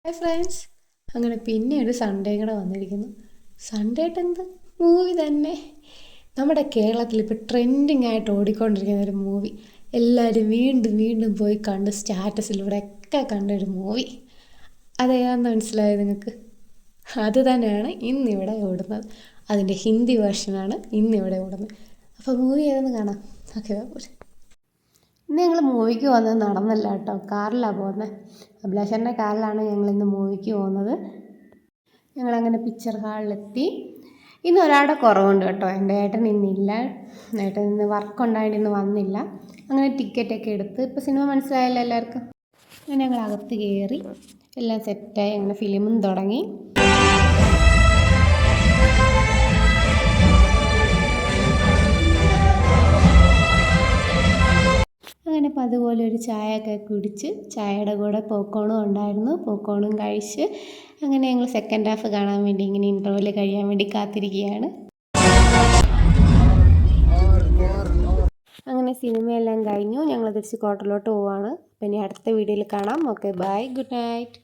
Hi friends, അങ്ങനെ പിന്നെ ഒരു സൺഡേ കൂടെ വന്നിരിക്കുന്നു. സൺഡേ ആയിട്ട് എന്ത് മൂവി തന്നെ. നമ്മുടെ കേരളത്തിൽ ഇപ്പോൾ ട്രെൻഡിങ് ആയിട്ട് ഓടിക്കൊണ്ടിരിക്കുന്ന ഒരു മൂവി, എല്ലാവരും വീണ്ടും വീണ്ടും പോയി കണ്ട് സ്റ്റാറ്റസിലൂടെയൊക്കെ കണ്ടൊരു മൂവി. അതേതാണെന്ന് മനസ്സിലായത് നിങ്ങൾക്ക്? അത് തന്നെയാണ് ഇന്നിവിടെ ഓടുന്നത്. അതിൻ്റെ ഹിന്ദി വേർഷനാണ് ഇന്നിവിടെ ഓടുന്നത്. അപ്പോൾ മൂവി ഏതെന്ന് കാണാം. ഓക്കെ, ഇന്ന് ഞങ്ങൾ മൂവിക്ക് പോകുന്നത് നടന്നല്ല കേട്ടോ, കാറിലാണ് പോകുന്നത്. അഭിലാഷേട്ടൻ്റെ കാറിലാണ് ഞങ്ങളിന്ന് മൂവിക്ക് പോകുന്നത്. ഞങ്ങളങ്ങനെ പിക്ചർ ഹാളിലെത്തി. ഇന്ന് ഒരാളുടെ കുറവുണ്ട് കേട്ടോ, എൻ്റെ ഏട്ടൻ ഇന്നില്ല. ഏട്ടൻ ഇന്ന് വർക്ക് ഉണ്ടായിട്ട് ഇന്ന് വന്നില്ല. അങ്ങനെ ടിക്കറ്റൊക്കെ എടുത്ത് ഇപ്പോൾ സിനിമ മനസ്സിലായല്ലോ എല്ലാവർക്കും. അങ്ങനെ ഞങ്ങൾ അകത്ത് കയറി എല്ലാം സെറ്റായി. അങ്ങനെ ഫിലിമും തുടങ്ങി. അങ്ങനെ അപ്പോൾ അതുപോലെ ഒരു ചായയൊക്കെ കുടിച്ച്, ചായയുടെ കൂടെ പോപ്കോണും ഉണ്ടായിരുന്നു. പോപ്കോണും കഴിച്ച് അങ്ങനെ ഞങ്ങൾ സെക്കൻഡ് ഹാഫ് കാണാൻ വേണ്ടി ഇങ്ങനെ ഇൻ്റർവെൽ കഴിയാൻ വേണ്ടി കാത്തിരിക്കുകയാണ്. അങ്ങനെ സിനിമയെല്ലാം കഴിഞ്ഞു. ഞങ്ങൾ തിരിച്ച് ക്വാർട്ടറിലോട്ട് പോവുകയാണ്. അപ്പോൾ ഇനി അടുത്ത വീഡിയോയിൽ കാണാം. Okay, bye, good night.